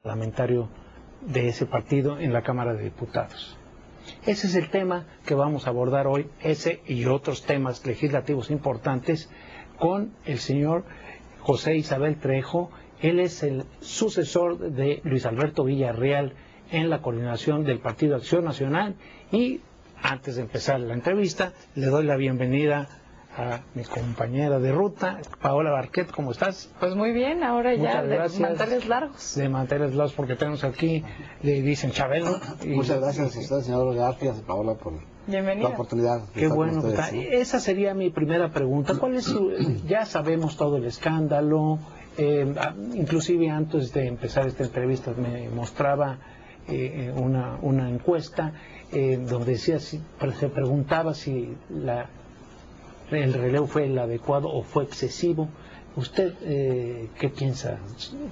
parlamentario de ese partido en la Cámara de Diputados. Ese es el tema que vamos a abordar hoy, ese y otros temas legislativos importantes, con el señor José Isabel Trejo. Él es el sucesor de Luis Alberto Villarreal en la coordinación del Partido Acción Nacional. Y antes de empezar la entrevista, le doy la bienvenida a mi compañera de ruta, Paola Barquet. ¿Cómo estás? Pues muy bien, ahora ya de manteles largos. De manteles largos, porque tenemos aquí, le dicen Chabelo. Muchas gracias a usted, señor Garfias y Paola, por la oportunidad. Qué bueno. Ustedes, ¿no? Esa sería mi primera pregunta. ¿Cuál es ya sabemos todo el escándalo, inclusive antes de empezar esta entrevista me mostraba una encuesta donde decía, se preguntaba si el relevo fue el adecuado o fue excesivo. ¿Usted qué piensa?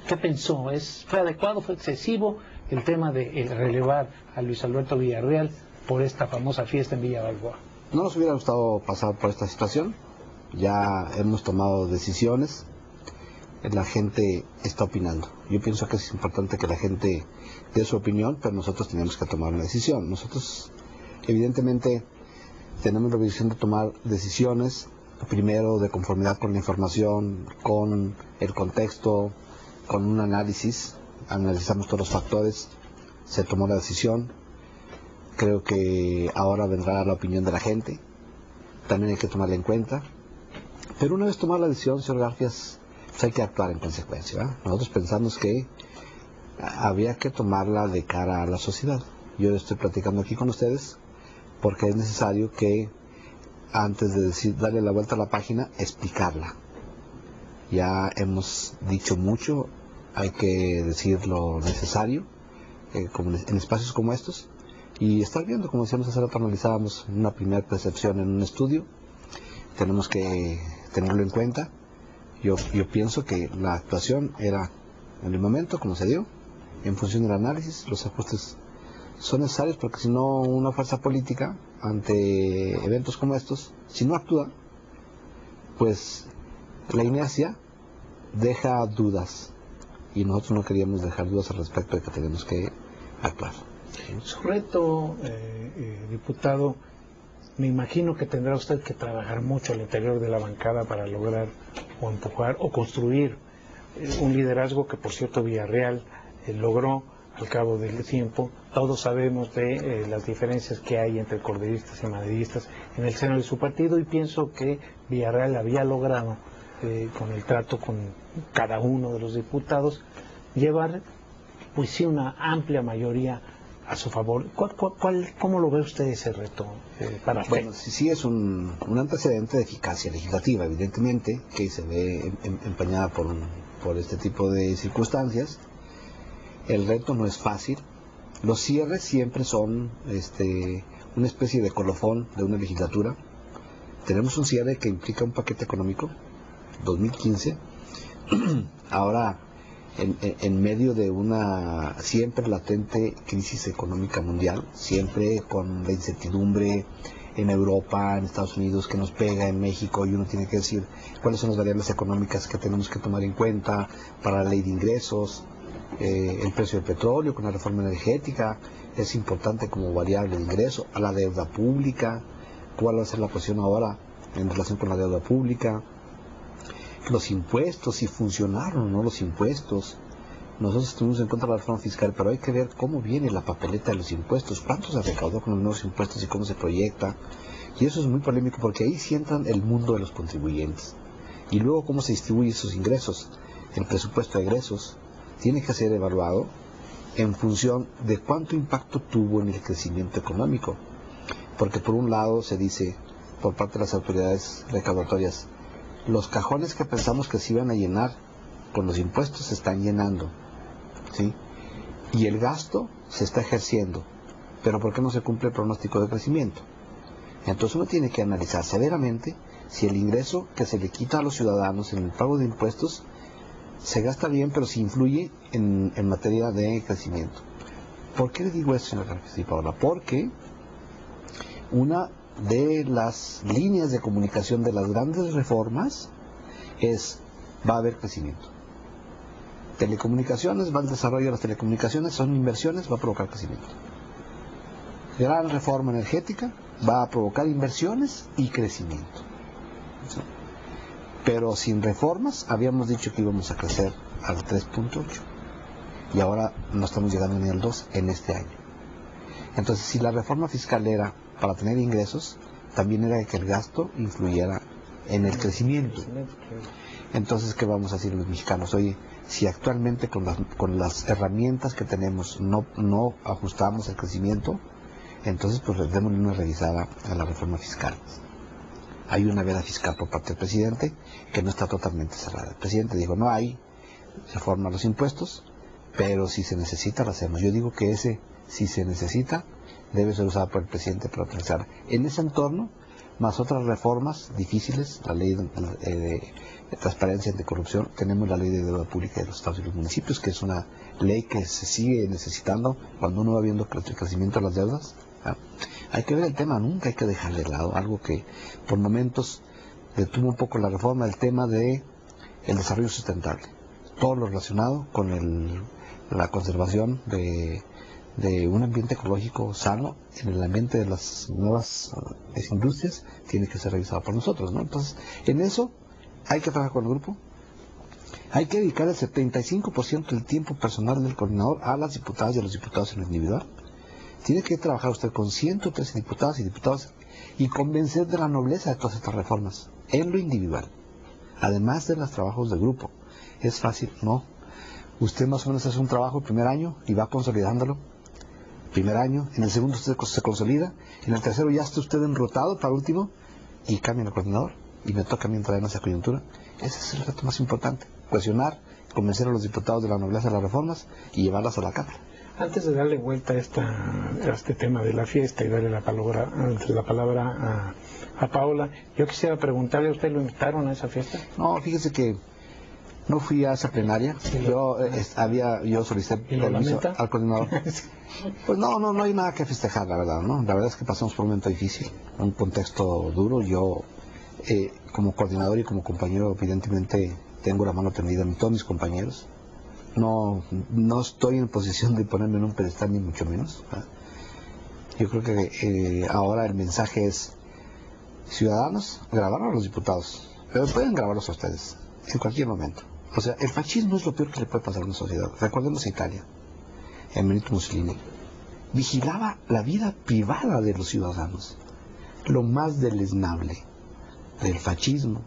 ¿Qué pensó? ¿Fue adecuado, fue excesivo el tema de relevar a Luis Alberto Villarreal por esta famosa fiesta en Villa Balboa? No nos hubiera gustado pasar por esta situación. Ya hemos tomado decisiones. La gente está opinando. Yo pienso que es importante que la gente dé su opinión, pero nosotros tenemos que tomar una decisión. Nosotros, evidentemente, tenemos la obligación de tomar decisiones, primero de conformidad con la información, con el contexto, con un análisis. Analizamos todos los factores, se tomó la decisión. Creo que ahora vendrá la opinión de la gente, también hay que tomarla en cuenta. Pero una vez tomada la decisión, señor Garfias, pues hay que actuar en consecuencia, ¿verdad? Nosotros pensamos que había que tomarla de cara a la sociedad. Yo estoy platicando aquí con ustedes porque es necesario que antes de darle la vuelta a la página, explicarla. Ya hemos dicho mucho, hay que decir lo necesario en espacios como estos y estar viendo, como decíamos hace rato, analizábamos una primera percepción en un estudio, tenemos que tenerlo en cuenta. Yo pienso que la actuación era en el momento como se dio, en función del análisis. Los ajustes son necesarios porque si no, una fuerza política ante eventos como estos, si no actúa, pues la inercia deja dudas y nosotros no queríamos dejar dudas al respecto de que tenemos que actuar. Su reto, diputado, me imagino que tendrá usted que trabajar mucho al interior de la bancada para lograr o empujar o construir un liderazgo que, por cierto, Villarreal logró al cabo del tiempo. Todos sabemos de las diferencias que hay entre corderistas y maderistas en el seno de su partido, y pienso que Villarreal había logrado, con el trato con cada uno de los diputados, llevar pues sí una amplia mayoría a su favor. ¿Cómo lo ve usted ese reto para usted? Bueno, sí es un antecedente de eficacia legislativa, evidentemente, que se ve empañada por este tipo de circunstancias. El reto no es fácil. Los cierres siempre son una especie de colofón de una legislatura. Tenemos un cierre que implica un paquete económico, 2015. Ahora, en medio de una siempre latente crisis económica mundial, siempre con la incertidumbre en Europa, en Estados Unidos, que nos pega en México, y uno tiene que decir cuáles son las variables económicas que tenemos que tomar en cuenta para la ley de ingresos. El precio del petróleo con la reforma energética es importante como variable de ingreso, a la deuda pública, cuál va a ser la posición ahora en relación con la deuda pública, los impuestos, si funcionaron o no los impuestos. Nosotros estuvimos en contra de la reforma fiscal, pero hay que ver cómo viene la papeleta de los impuestos, cuánto se recaudó con los nuevos impuestos y cómo se proyecta. Y eso es muy polémico porque ahí sí entran el mundo de los contribuyentes. Y luego cómo se distribuyen esos ingresos. El presupuesto de egresos tiene que ser evaluado en función de cuánto impacto tuvo en el crecimiento económico. Porque por un lado se dice, por parte de las autoridades recaudatorias, los cajones que pensamos que se iban a llenar con los impuestos se están llenando, ¿sí? Y el gasto se está ejerciendo, pero ¿por qué no se cumple el pronóstico de crecimiento? Entonces uno tiene que analizar severamente si el ingreso que se le quita a los ciudadanos en el pago de impuestos se gasta bien, pero si influye en materia de crecimiento. ¿Por qué le digo eso, señor Garfias y Paola? Porque una de las líneas de comunicación de las grandes reformas va a haber crecimiento. Telecomunicaciones, va al desarrollo de las telecomunicaciones, son inversiones, va a provocar crecimiento. Gran reforma energética, va a provocar inversiones y crecimiento. ¿Sí? Pero sin reformas, habíamos dicho que íbamos a crecer al 3.8 y ahora no estamos llegando ni al 2 en este año. Entonces, si la reforma fiscal era para tener ingresos, también era que el gasto influyera en el crecimiento. Entonces, ¿qué vamos a decir los mexicanos? Oye, si actualmente con las herramientas que tenemos no ajustamos el crecimiento, entonces pues démosle una revisada a la reforma fiscal. Hay una veda fiscal por parte del presidente que no está totalmente cerrada. El presidente dijo, no hay reforma a los impuestos, pero si se necesita la hacemos. Yo digo que ese, si se necesita, debe ser usado por el presidente para utilizar en ese entorno, más otras reformas difíciles, la ley de transparencia y anticorrupción, tenemos la ley de deuda pública de los estados y los municipios, que es una ley que se sigue necesitando cuando uno va viendo el crecimiento de las deudas. Hay que ver el tema, nunca hay que dejar de lado algo que por momentos detuvo un poco la reforma, el tema de el desarrollo sustentable, todo lo relacionado con la conservación de un ambiente ecológico sano en el ambiente de las nuevas industrias tiene que ser revisado por nosotros, ¿no? Entonces, en eso hay que trabajar con el grupo, hay que dedicar el 75% del tiempo personal del coordinador a las diputadas y a los diputados en lo individual. Tiene que trabajar usted con 113 diputadas y diputados y convencer de la nobleza de todas estas reformas en lo individual, además de los trabajos de grupo. ¿Es fácil? No. Usted más o menos hace un trabajo el primer año y va consolidándolo. Primer año, en el segundo usted se consolida, en el tercero ya está usted enrutado para último y cambia el coordinador y me toca a mí entrar en esa coyuntura. Ese es el reto más importante, cohesionar, convencer a los diputados de la nobleza de las reformas y llevarlas a la Cámara. Antes de darle vuelta a este tema de la fiesta y darle la palabra a Paola, yo quisiera preguntarle, ¿a usted lo invitaron a esa fiesta? No, fíjese que no fui a esa plenaria. Yo solicité permiso al coordinador. Pues no hay nada que festejar, la verdad, ¿no? La verdad es que pasamos por un momento difícil, un contexto duro. Yo, como coordinador y como compañero, evidentemente tengo la mano tendida en todos mis compañeros. No estoy en posición de ponerme en un pedestal, ni mucho menos. Yo creo que ahora el mensaje es: ciudadanos, grabaron a los diputados, pero pueden grabarlos a ustedes en cualquier momento. O sea, el fascismo es lo peor que le puede pasar a una sociedad. Recordemos a Italia. El Benito Mussolini vigilaba la vida privada de los ciudadanos. Lo más deleznable del fascismo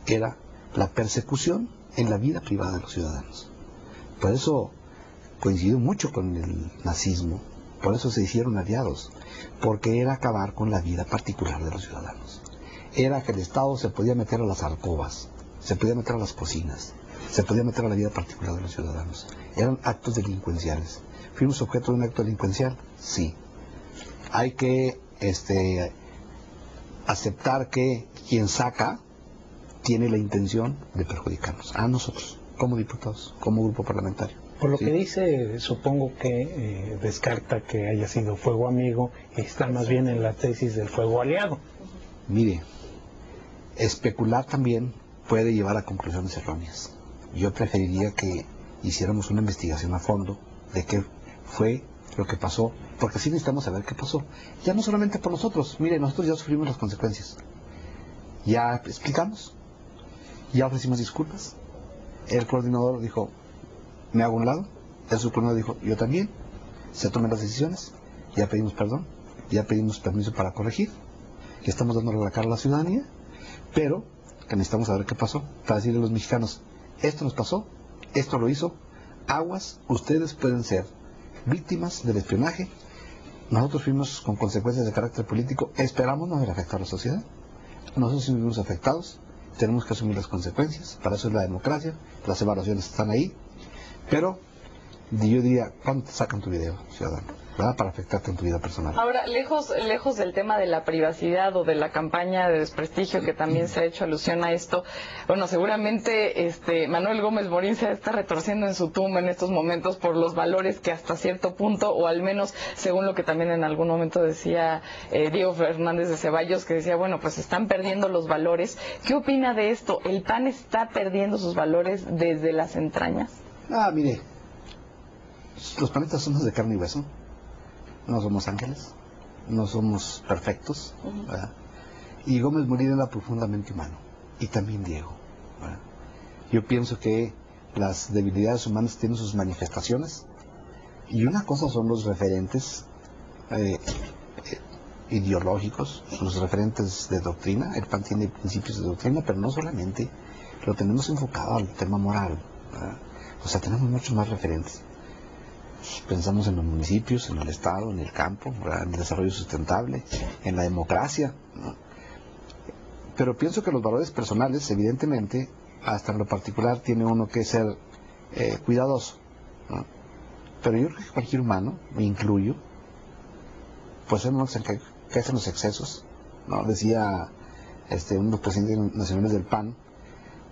era la persecución en la vida privada de los ciudadanos. Por eso coincidió mucho con el nazismo, por eso se hicieron aliados, porque era acabar con la vida particular de los ciudadanos. Era que el Estado se podía meter a las alcobas, se podía meter a las cocinas, se podía meter a la vida particular de los ciudadanos. Eran actos delincuenciales. ¿Fuimos objeto de un acto delincuencial? Sí. Hay que aceptar que quien saca tiene la intención de perjudicarnos, a nosotros, como diputados, como grupo parlamentario. Por lo que dice, supongo que descarta que haya sido fuego amigo y está más bien en la tesis del fuego aliado. Mire, especular también puede llevar a conclusiones erróneas. Yo preferiría que hiciéramos una investigación a fondo de qué fue lo que pasó, porque sí necesitamos saber qué pasó. Ya no solamente por nosotros, mire, nosotros ya sufrimos las consecuencias. Ya explicamos, ya ofrecimos disculpas. El coordinador dijo, me hago a un lado. El subcoordinador dijo, yo también. Se toman las decisiones, ya pedimos perdón, ya pedimos permiso para corregir, ya estamos dándole la cara a la ciudadanía, pero que necesitamos saber qué pasó, para decirle a los mexicanos, esto nos pasó, esto lo hizo, aguas, ustedes pueden ser víctimas del espionaje, nosotros fuimos con consecuencias de carácter político, esperamos no haber afectado a la sociedad, nosotros sí fuimos afectados, tenemos que asumir las consecuencias, para eso es la democracia, las evaluaciones están ahí, pero yo diría, ¿cuándo te sacan tu video, ciudadano? ¿Verdad? Para afectarte en tu vida personal. Ahora, lejos del tema de la privacidad o de la campaña de desprestigio que también se ha hecho alusión a esto, bueno, seguramente Manuel Gómez Morín se está retorciendo en su tumba en estos momentos por los valores que hasta cierto punto, o al menos según lo que también en algún momento decía Diego Fernández de Ceballos, que decía, bueno, pues están perdiendo los valores. ¿Qué opina de esto? ¿El PAN está perdiendo sus valores desde las entrañas? Mire, los planetas somos de carne y hueso, no somos ángeles, no somos perfectos, ¿verdad? Y Gómez Morín era profundamente humano, y también Diego, ¿verdad? Yo pienso que las debilidades humanas tienen sus manifestaciones, y una cosa son los referentes ideológicos, los referentes de doctrina. El PAN tiene principios de doctrina, pero no solamente, lo tenemos enfocado al tema moral, ¿verdad? O sea, tenemos muchos más referentes. Pensamos en los municipios, en el Estado, en el campo, ¿verdad? En el desarrollo sustentable, en la democracia, ¿no? Pero pienso que los valores personales, evidentemente, hasta en lo particular, tiene uno que ser cuidadoso, ¿no? Pero yo creo que cualquier humano, me incluyo, pues hemos que hacen los excesos, ¿no? Decía uno de los presidentes nacionales del PAN,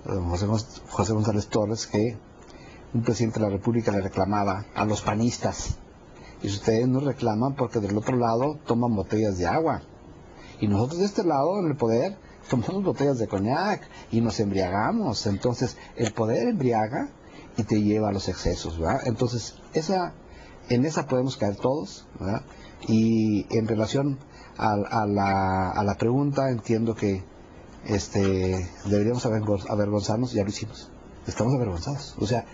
José González Torres, que un presidente de la República le reclamaba a los panistas: y ustedes nos reclaman porque del otro lado toman botellas de agua, y nosotros de este lado, en el poder, tomamos botellas de coñac y nos embriagamos. Entonces el poder embriaga y te lleva a los excesos, ¿verdad? Entonces en esa podemos caer todos, ¿verdad? Y en relación a la pregunta, entiendo que deberíamos avergonzarnos. Ya lo hicimos, estamos avergonzados, o sea,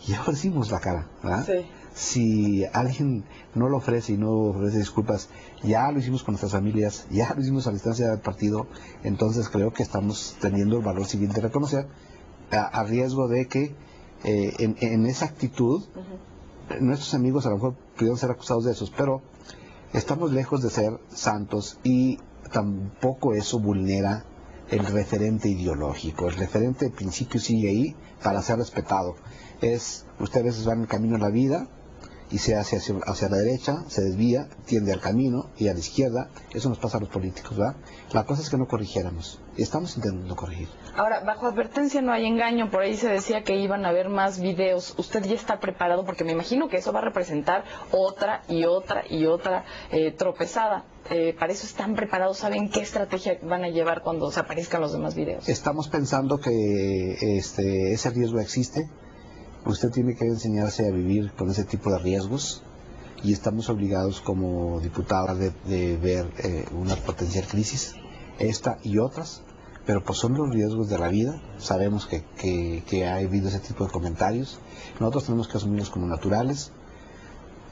ya ofrecimos la cara, ¿verdad? Sí. Si alguien no lo ofrece y no ofrece disculpas, ya lo hicimos con nuestras familias, ya lo hicimos a la distancia del partido. Entonces creo que estamos teniendo el valor civil de reconocer, a riesgo de que en esa actitud nuestros amigos a lo mejor pudieron ser acusados de esos, pero estamos lejos de ser santos, y tampoco eso vulnera el referente ideológico. El referente de principio sigue ahí para ser respetado. Usted a veces va en el camino de la vida y se hace hacia la derecha, se desvía, tiende al camino, y a la izquierda. Eso nos pasa a los políticos, ¿verdad? La cosa es que no corrigiéramos, y estamos intentando corregir. Ahora, bajo advertencia no hay engaño. Por ahí se decía que iban a haber más videos. ¿Usted ya está preparado? Porque me imagino que eso va a representar otra y otra y otra tropezada. ¿Para eso están preparados? ¿Saben qué estrategia van a llevar cuando se aparezcan los demás videos? Estamos pensando que ese riesgo existe. Usted tiene que enseñarse a vivir con ese tipo de riesgos, y estamos obligados como diputados de ver una potencial crisis, esta y otras, pero pues son los riesgos de la vida. Sabemos que ha habido ese tipo de comentarios. Nosotros tenemos que asumirlos como naturales.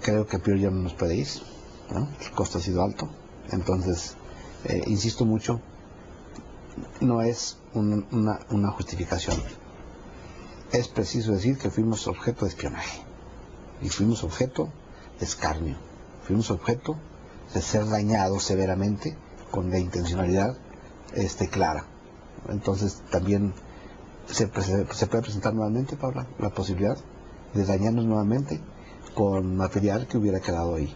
Creo que peor ya no nos puede ir, ¿no? El costo ha sido alto. Entonces, insisto mucho, no es una justificación. Es preciso decir que fuimos objeto de espionaje, y fuimos objeto de escarnio, fuimos objeto de ser dañados severamente con la intencionalidad clara. Entonces también se puede presentar nuevamente, Paula, la posibilidad de dañarnos nuevamente con material que hubiera quedado ahí,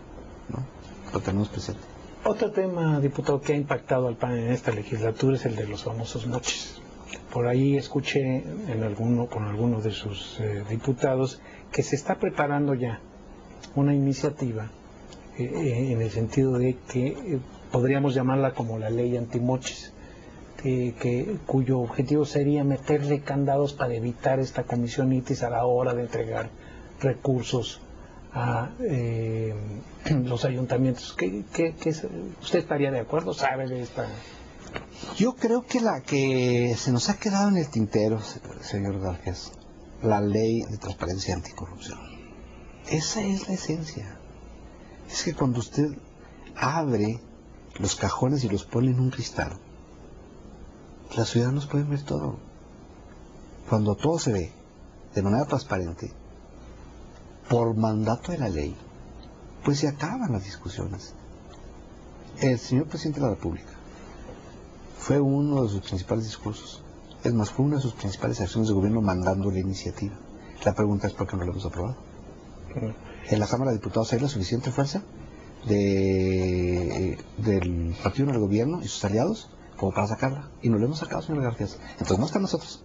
¿no? Lo tenemos presente. Otro tema, diputado, que ha impactado al PAN en esta legislatura es el de los famosos moches. Por ahí escuché con algunos de sus diputados que se está preparando ya una iniciativa en el sentido de que podríamos llamarla como la ley antimoches, cuyo objetivo sería meterle candados para evitar esta comisión ITIS a la hora de entregar recursos a los ayuntamientos. ¿Usted estaría de acuerdo? ¿Sabe de esta? Yo creo que la que se nos ha quedado en el tintero, señor Garcés, la ley de transparencia anticorrupción. Esa es la esencia. Es que cuando usted abre los cajones y los pone en un cristal, los ciudadanos pueden ver todo. Cuando todo se ve de manera transparente, por mandato de la ley, pues se acaban las discusiones. El señor presidente de la República fue uno de sus principales discursos. Es más, fue una de sus principales acciones de gobierno mandando la iniciativa. La pregunta es: ¿por qué no la hemos aprobado? En la Cámara de Diputados hay la suficiente fuerza del partido en el gobierno y sus aliados como para sacarla, y no la hemos sacado, señor García. Entonces no está en nosotros.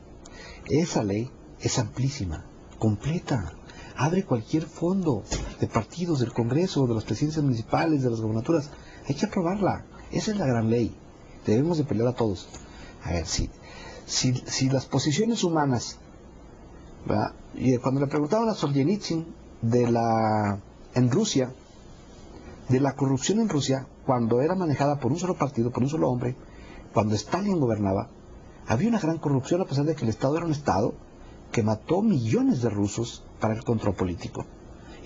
Esa ley es amplísima, completa, abre cualquier fondo de partidos, del Congreso, de las presidencias municipales, de las gobernaturas. Hay que aprobarla. Esa es la gran ley. Debemos de pelear a todos. A ver, si las posiciones humanas ¿verdad? Y cuando le preguntaban a Solzhenitsyn en Rusia, de la corrupción en Rusia, cuando era manejada por un solo partido, por un solo hombre, cuando Stalin gobernaba, había una gran corrupción a pesar de que el Estado era un Estado que mató millones de rusos para el control político.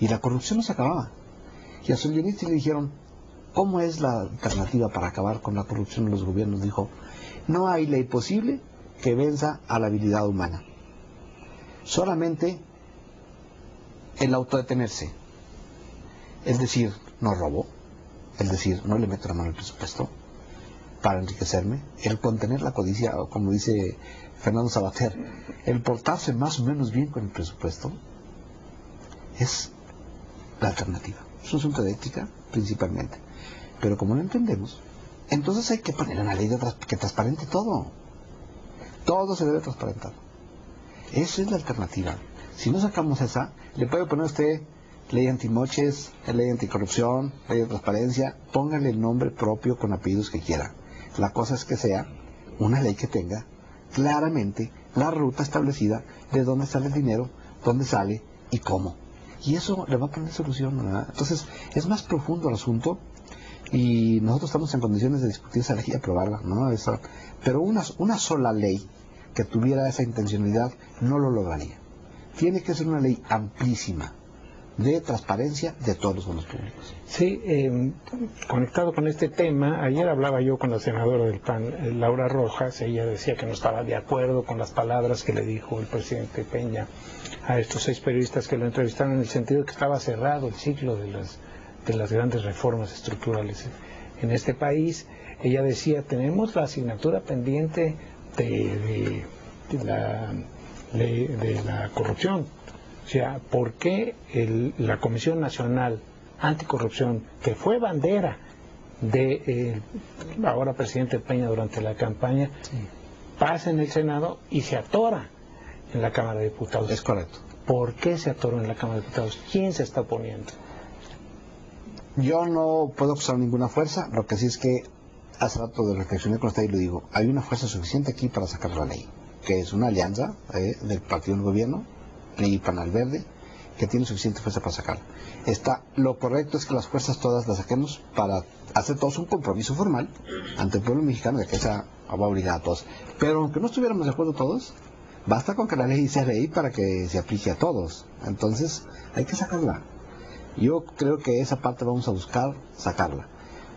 Y la corrupción no se acababa. Y a Solzhenitsyn le dijeron, ¿cómo es la alternativa para acabar con la corrupción en los gobiernos? Dijo, no hay ley posible que venza a la habilidad humana. Solamente el autodetenerse. Es decir, no robo. Es decir, no le meto la mano al presupuesto para enriquecerme. El contener la codicia, o como dice Fernando Sabater, el portarse más o menos bien con el presupuesto, es la alternativa. Es un asunto de ética, principalmente. Pero como no entendemos, entonces hay que poner una ley que transparente todo. Todo se debe transparentar. Esa es la alternativa. Si no sacamos esa, le puede poner usted ley antimoches, ley anticorrupción, ley de transparencia, póngale el nombre propio con apellidos que quiera. La cosa es que sea una ley que tenga claramente la ruta establecida de dónde sale el dinero, dónde sale y cómo. Y eso le va a poner solución, ¿verdad? Entonces, es más profundo el asunto y nosotros estamos en condiciones de discutir esa ley y aprobarla, ¿no? Pero una sola ley que tuviera esa intencionalidad no lo lograría. Tiene que ser una ley amplísima de transparencia de todos los fondos públicos. Sí, conectado con este tema, ayer hablaba yo con la senadora del PAN, Laura Rojas. Ella decía que no estaba de acuerdo con las palabras que le dijo el presidente Peña a estos 6 periodistas que lo entrevistaron, en el sentido de que estaba cerrado el ciclo de las grandes reformas estructurales en este país. Ella decía, tenemos la asignatura pendiente de la corrupción. O sea, ¿por qué la Comisión Nacional Anticorrupción, que fue bandera de ahora presidente Peña durante la campaña, pasa en el Senado y se atora en la Cámara de Diputados? Es correcto. ¿Por qué se atoró en la Cámara de Diputados? ¿Quién se está oponiendo? Yo no puedo acusar ninguna fuerza. Lo que sí es que hace rato de reflexioné con usted y lo digo, hay una fuerza suficiente aquí para sacar la ley, que es una alianza del partido del gobierno y Panal Verde, que tiene suficiente fuerza para sacarla. Lo correcto es que las fuerzas todas las saquemos para hacer todos un compromiso formal ante el pueblo mexicano de que esa va a obligar a todos. Pero aunque no estuviéramos de acuerdo todos, basta con que la ley sea ley para que se aplique a todos. Entonces hay que sacarla. Yo creo que esa parte vamos a buscar sacarla.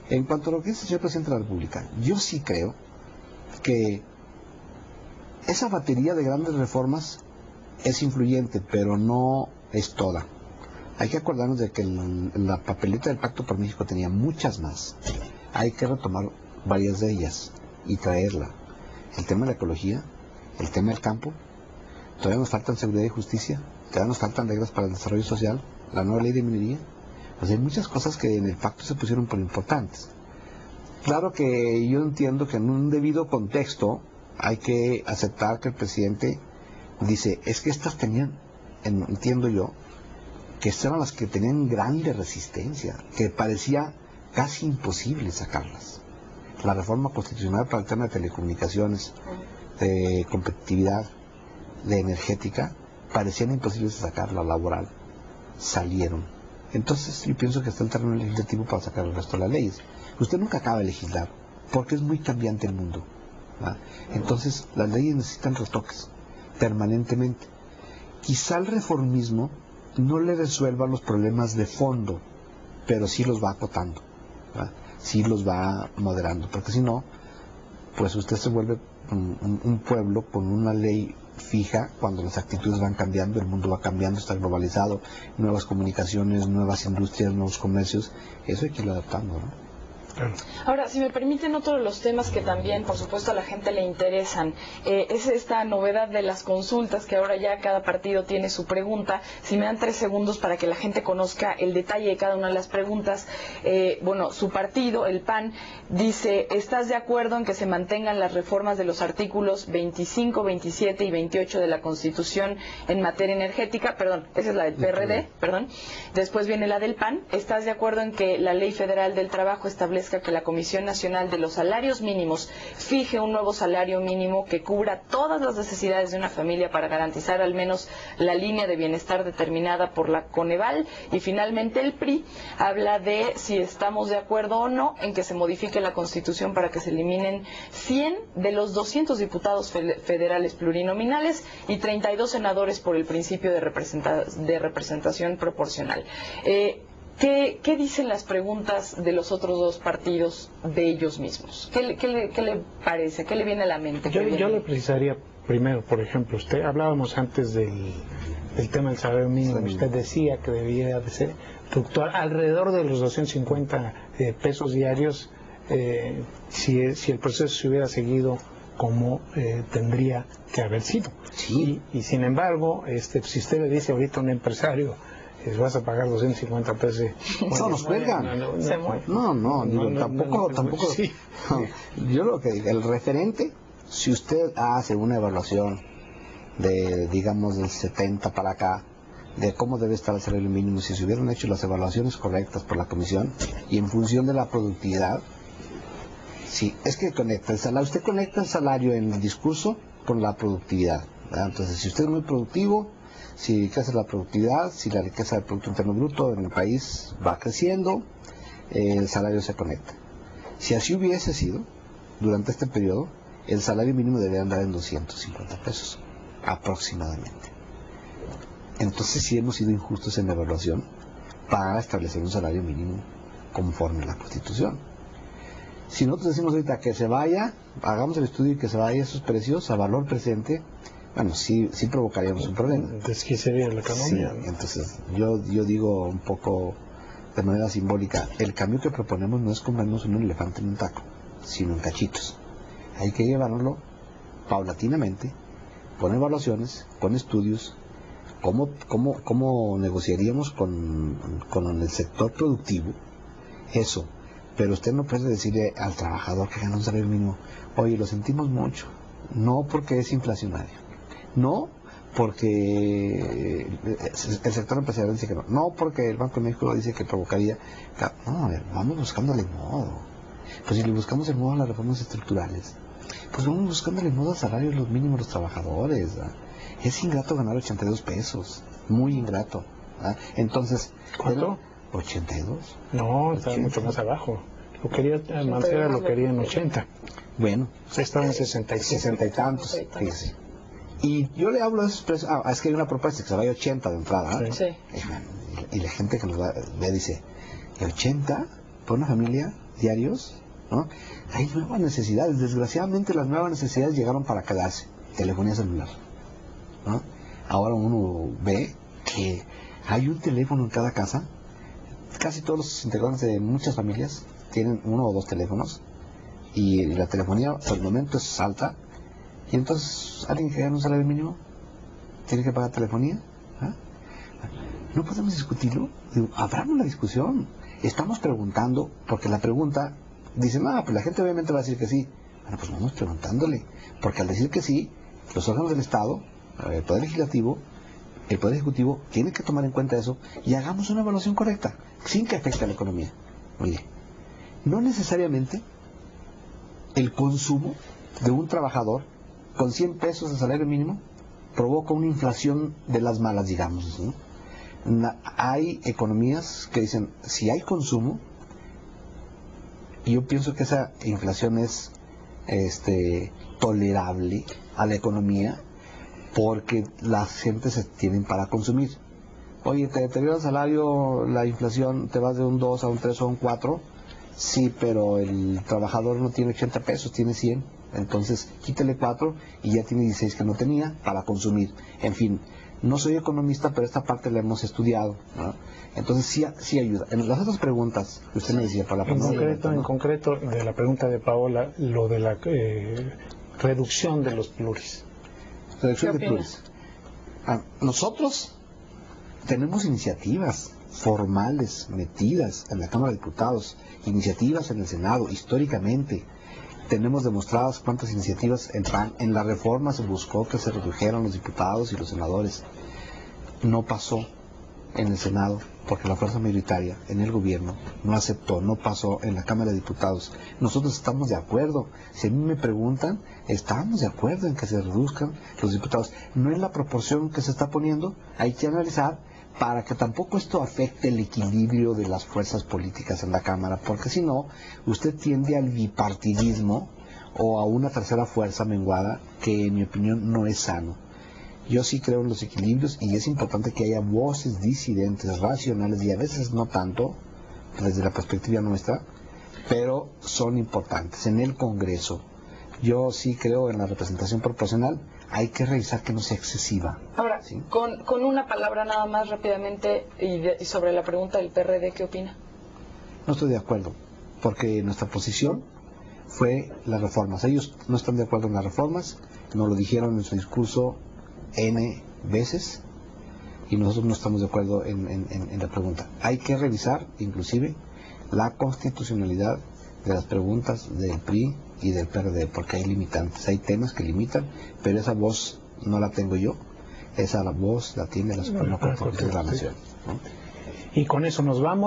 En cuanto a lo que dice el señor presidente de la República, yo sí creo que esa batería de grandes reformas es influyente, pero no es toda. Hay que acordarnos de que la papeleta del Pacto por México tenía muchas más. Hay que retomar varias de ellas y traerla. El tema de la ecología, el tema del campo, todavía nos faltan seguridad y justicia, todavía nos faltan reglas para el desarrollo social, la nueva ley de minería. Pues hay muchas cosas que en el pacto se pusieron por importantes. Claro que yo entiendo que en un debido contexto hay que aceptar que el presidente dice, es que estas tenían, entiendo yo, que estas eran las que tenían grande resistencia, que parecía casi imposible sacarlas. La reforma constitucional para el tema de telecomunicaciones, de competitividad, de energética, parecían imposibles de sacar, la laboral, salieron. Entonces yo pienso que está el terreno legislativo para sacar el resto de las leyes. Usted nunca acaba de legislar, porque es muy cambiante el mundo, ¿verdad? Entonces las leyes necesitan retoques permanentemente. Quizá el reformismo no le resuelva los problemas de fondo, pero sí los va acotando, ¿verdad? Sí los va moderando, porque si no, pues usted se vuelve un pueblo con una ley fija. Cuando las actitudes van cambiando, el mundo va cambiando, está globalizado, nuevas comunicaciones, nuevas industrias, nuevos comercios, eso hay que irlo adaptando, ¿no? Ahora, si me permiten, otro de los temas que también, por supuesto, a la gente le interesan es esta novedad de las consultas, que ahora ya cada partido tiene su pregunta. Si me dan 3 segundos para que la gente conozca el detalle de cada una de las preguntas. Bueno, su partido, el PAN, dice, ¿estás de acuerdo en que se mantengan las reformas de los artículos 25, 27 y 28 de la Constitución en materia energética? Perdón, esa es la del PRD, perdón. Después viene la del PAN. ¿Estás de acuerdo en que la Ley Federal del Trabajo establece establezca que la Comisión Nacional de los Salarios Mínimos fije un nuevo salario mínimo que cubra todas las necesidades de una familia para garantizar al menos la línea de bienestar determinada por la Coneval. Y finalmente el PRI habla de si estamos de acuerdo o no en que se modifique la Constitución para que se eliminen 100 de los 200 diputados federales plurinominales y 32 senadores por el principio de representación proporcional. ¿Qué dicen las preguntas de los otros dos partidos de ellos mismos? ¿Qué le parece? ¿Qué le viene a la mente? Yo le precisaría primero, por ejemplo, hablábamos antes del tema del salario mínimo. Usted decía que debía de ser fluctuar alrededor de los 250 pesos diarios si el proceso se hubiera seguido como tendría que haber sido. Sí. Y sin embargo, si usted le dice ahorita a un empresario, vas a pagar 250 pesos. Bueno, nos cuelgan. Tampoco. Sí. Yo lo que digo, el referente, si usted hace una evaluación de, digamos, del 70 para acá, de cómo debe estar el salario mínimo, si se hubieran hecho las evaluaciones correctas por la comisión y en función de la productividad, sí, es que conecta el salario, usted conecta el salario en el discurso con la productividad, ¿verdad? Entonces, si usted es muy productivo, si crece la productividad, si la riqueza del Producto Interno Bruto en el país va creciendo, el salario se conecta. Si así hubiese sido, durante este periodo, el salario mínimo debería andar en 250 pesos, aproximadamente. Entonces sí hemos sido injustos en la evaluación para establecer un salario mínimo conforme a la Constitución. Si nosotros decimos ahorita que se vaya, hagamos el estudio y que se vaya esos precios a valor presente, bueno, sí provocaríamos un problema. Entonces, ¿qué sería la economía? Sí, entonces yo digo un poco de manera simbólica, el cambio que proponemos no es comprarnos un elefante en un taco, sino en cachitos. Hay que llevarlo paulatinamente, con evaluaciones, con estudios, cómo negociaríamos con el sector productivo eso. Pero usted no puede decirle al trabajador que gana un salario mínimo, oye, lo sentimos mucho, no porque es inflacionario, no porque el sector empresarial dice que no porque el Banco de México dice que provocaría. No, a ver, vamos buscándole modo. Pues si le buscamos el modo a las reformas estructurales, pues vamos buscándole modo al salario de los mínimos de los trabajadores, ¿verdad? Es ingrato ganar 82 pesos, muy ingrato, ¿verdad? Entonces, ¿cuánto? 82. No, está mucho más abajo. Mancera lo quería en 80. Bueno. Estaba en 66. 60 y tantos, fíjese. Y yo le hablo de esos precios. Es que hay una propuesta que se vaya a 80 de entrada. ¿Eh? Sí. Y la gente que nos ve dice, ¿y 80 por una familia diarios? ¿No? Hay nuevas necesidades. Desgraciadamente las nuevas necesidades llegaron para quedarse. Telefonía celular, ¿no? Ahora uno ve que hay un teléfono en cada casa. Casi todos los integrantes de muchas familias tienen uno o dos teléfonos y la telefonía por el momento es alta. Y entonces, ¿alguien que gana un salario mínimo tiene que pagar telefonía? ¿Ah? ¿No podemos discutirlo? Abramos la discusión. Estamos preguntando, porque la pregunta, dicen, pues la gente obviamente va a decir que sí. Bueno, pues vamos preguntándole, porque al decir que sí, los órganos del Estado, el Poder Legislativo, el Poder Ejecutivo, tienen que tomar en cuenta eso y hagamos una evaluación correcta, sin que afecte a la economía. Mire, no necesariamente el consumo de un trabajador con 100 pesos de salario mínimo provoca una inflación de las malas, digamos, ¿no? Hay economías que dicen, si hay consumo, y yo pienso que esa inflación es tolerable a la economía porque las gentes se tienen para consumir. Oye, te deteriora el salario, la inflación, te vas de un 2 a un 3 o un 4, sí, pero el trabajador no tiene 80 pesos, tiene 100. Entonces, quítale 4 y ya tiene 16 que no tenía para consumir. En fin, no soy economista, pero esta parte la hemos estudiado, ¿no? Entonces, sí ayuda. En las otras preguntas que usted me decía, para la en concreto, de la pregunta de Paola, lo de la reducción de los pluris. Reducción de pluris. Nosotros tenemos iniciativas formales metidas en la Cámara de Diputados, iniciativas en el Senado, históricamente. Tenemos demostradas cuántas iniciativas en la reforma se buscó que se redujeran los diputados y los senadores. No pasó. en el Senado, porque la fuerza mayoritaria en el gobierno no aceptó, no pasó en la Cámara de Diputados. Nosotros estamos de acuerdo. Si a mí me preguntan, estamos de acuerdo en que se reduzcan los diputados. No en la proporción que se está poniendo, hay que analizar para que tampoco esto afecte el equilibrio de las fuerzas políticas en la Cámara, porque si no, usted tiende al bipartidismo o a una tercera fuerza menguada que en mi opinión no es sano. Yo sí creo en los equilibrios y es importante que haya voces disidentes, racionales y a veces no tanto, desde la perspectiva nuestra, pero son importantes. En el Congreso, yo sí creo en la representación proporcional, hay que revisar que no sea excesiva. Ahora, ¿sí? con una palabra nada más rápidamente y sobre la pregunta del PRD, ¿qué opina? No estoy de acuerdo, porque nuestra posición fue las reformas. Ellos no están de acuerdo en las reformas, nos lo dijeron en su discurso N veces, y nosotros no estamos de acuerdo en la pregunta. Hay que revisar, inclusive, la constitucionalidad de las preguntas del PRI y del PRD, porque hay limitantes, hay temas que limitan, pero esa voz no la tengo yo, esa voz la tiene la Suprema Corte de la Nación, ¿no? Y con eso nos vamos.